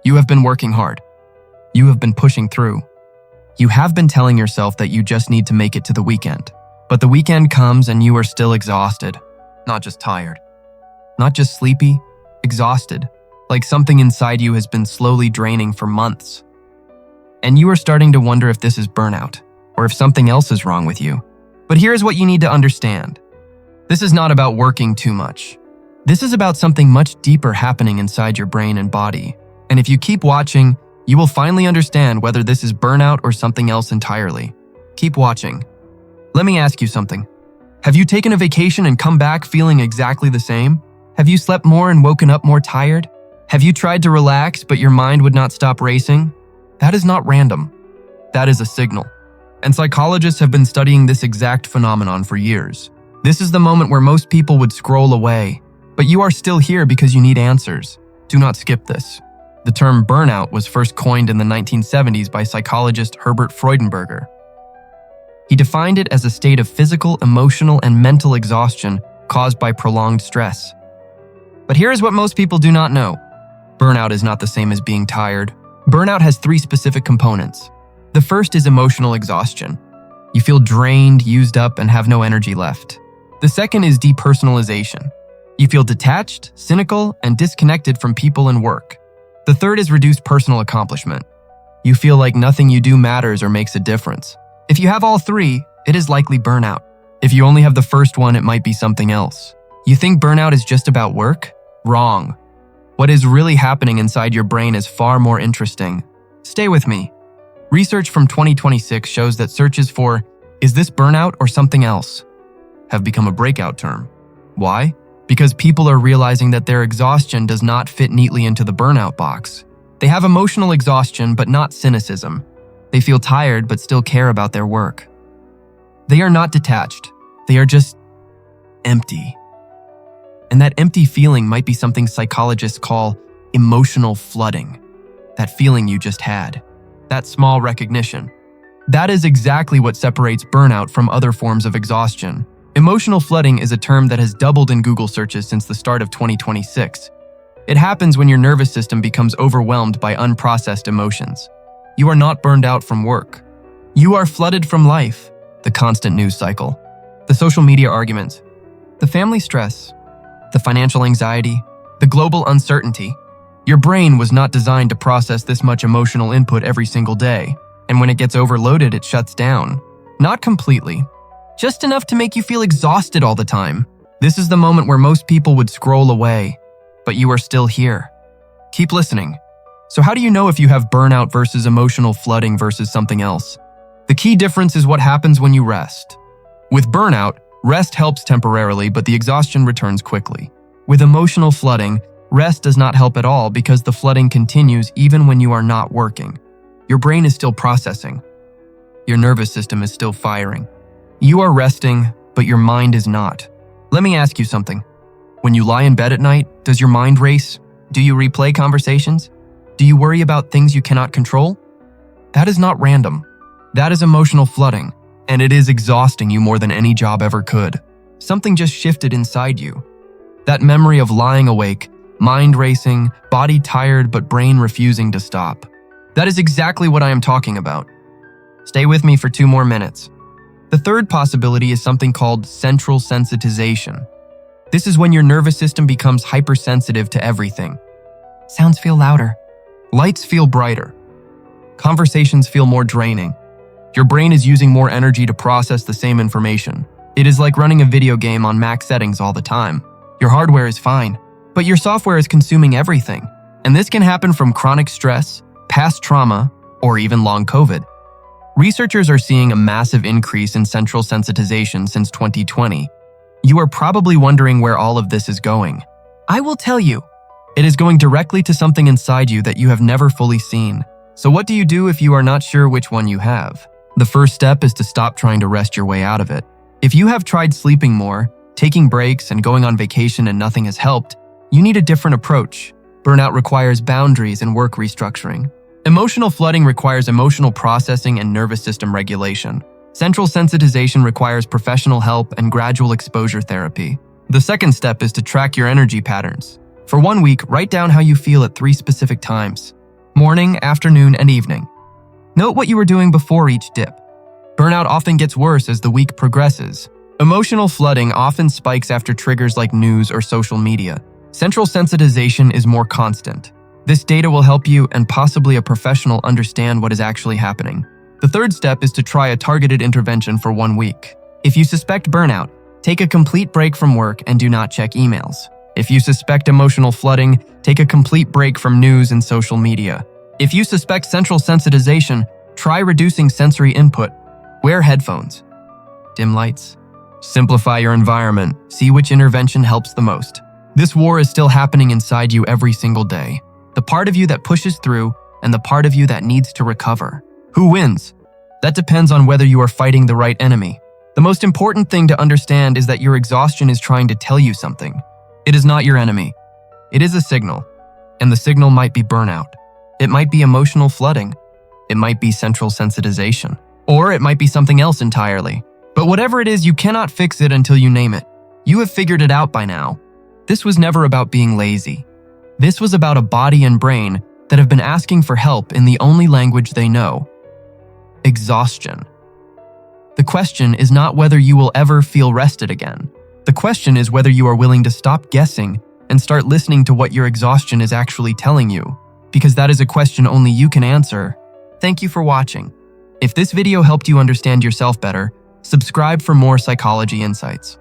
You have been working hard. You have been pushing through. You have been telling yourself that you just need to make it to the weekend. But the weekend comes and you are still exhausted. Not just tired. Not just sleepy, exhausted. Like something inside you has been slowly draining for months. And you are starting to wonder if this is burnout, or if something else is wrong with you. But here's what you need to understand. This is not about working too much. This is about something much deeper happening inside your brain and body. And if you keep watching, you will finally understand whether this is burnout or something else entirely. Keep watching. Let me ask you something. Have you taken a vacation and come back feeling exactly the same? Have you slept more and woken up more tired? Have you tried to relax, but your mind would not stop racing? That is not random. That is a signal. And psychologists have been studying this exact phenomenon for years. This is the moment where most people would scroll away, but you are still here because you need answers. Do not skip this. The term burnout was first coined in the 1970s by psychologist Herbert Freudenberger. He defined it as a state of physical, emotional, and mental exhaustion caused by prolonged stress. But here is what most people do not know. Burnout is not the same as being tired. Burnout has 3 specific components. The first is emotional exhaustion. You feel drained, used up, and have no energy left. The second is depersonalization. You feel detached, cynical, and disconnected from people and work. The third is reduced personal accomplishment. You feel like nothing you do matters or makes a difference. If you have all 3, it is likely burnout. If you only have the first one, it might be something else. You think burnout is just about work? Wrong. What is really happening inside your brain is far more interesting. Stay with me. Research from 2026 shows that searches for, "Is this burnout or something else?" have become a breakout term. Why? Because people are realizing that their exhaustion does not fit neatly into the burnout box. They have emotional exhaustion, but not cynicism. They feel tired, but still care about their work. They are not detached. They are just empty. And that empty feeling might be something psychologists call emotional flooding. That feeling you just had. That small recognition. That is exactly what separates burnout from other forms of exhaustion. Emotional flooding is a term that has doubled in Google searches since the start of 2026. It happens when your nervous system becomes overwhelmed by unprocessed emotions. You are not burned out from work. You are flooded from life, the constant news cycle, the social media arguments, the family stress, the financial anxiety, the global uncertainty. Your brain was not designed to process this much emotional input every single day, and when it gets overloaded, it shuts down. Not completely, just enough to make you feel exhausted all the time. This is the moment where most people would scroll away, but you are still here. Keep listening. So how do you know if you have burnout versus emotional flooding versus something else? The key difference is what happens when you rest. With burnout, rest helps temporarily, but the exhaustion returns quickly. With emotional flooding, rest does not help at all because the flooding continues even when you are not working. Your brain is still processing. Your nervous system is still firing. You are resting, but your mind is not. Let me ask you something. When you lie in bed at night, does your mind race? Do you replay conversations? Do you worry about things you cannot control? That is not random. That is emotional flooding, and it is exhausting you more than any job ever could. Something just shifted inside you. That memory of lying awake, mind racing, body tired but brain refusing to stop. That is exactly what I am talking about. Stay with me for 2 more minutes. The third possibility is something called central sensitization. This is when your nervous system becomes hypersensitive to everything. Sounds feel louder. Lights feel brighter. Conversations feel more draining. Your brain is using more energy to process the same information. It is like running a video game on max settings all the time. Your hardware is fine, but your software is consuming everything. And this can happen from chronic stress, past trauma, or even long COVID. Researchers are seeing a massive increase in central sensitization since 2020. You are probably wondering where all of this is going. I will tell you. It is going directly to something inside you that you have never fully seen. So what do you do if you are not sure which one you have? The first step is to stop trying to rest your way out of it. If you have tried sleeping more, taking breaks, and going on vacation and nothing has helped, you need a different approach. Burnout requires boundaries and work restructuring. Emotional flooding requires emotional processing and nervous system regulation. Central sensitization requires professional help and gradual exposure therapy. The second step is to track your energy patterns. For 1 week, write down how you feel at 3 specific times. morning, afternoon, and evening. Note what you were doing before each dip. Burnout often gets worse as the week progresses. Emotional flooding often spikes after triggers like news or social media. Central sensitization is more constant. This data will help you and possibly a professional understand what is actually happening. The third step is to try a targeted intervention for 1 week. If you suspect burnout, take a complete break from work and do not check emails. If you suspect emotional flooding, take a complete break from news and social media. If you suspect central sensitization, try reducing sensory input. Wear headphones. Dim lights. Simplify your environment. See which intervention helps the most. This war is still happening inside you every single day. The part of you that pushes through and the part of you that needs to recover. Who wins? That depends on whether you are fighting the right enemy. The most important thing to understand is that your exhaustion is trying to tell you something. It is not your enemy. It is a signal, and the signal might be burnout. It might be emotional flooding. It might be central sensitization. Or it might be something else entirely. But whatever it is, you cannot fix it until you name it. You have figured it out by now. This was never about being lazy. This was about a body and brain that have been asking for help in the only language they know. Exhaustion. The question is not whether you will ever feel rested again. The question is whether you are willing to stop guessing and start listening to what your exhaustion is actually telling you, because that is a question only you can answer. Thank you for watching. If this video helped you understand yourself better, subscribe for more psychology insights.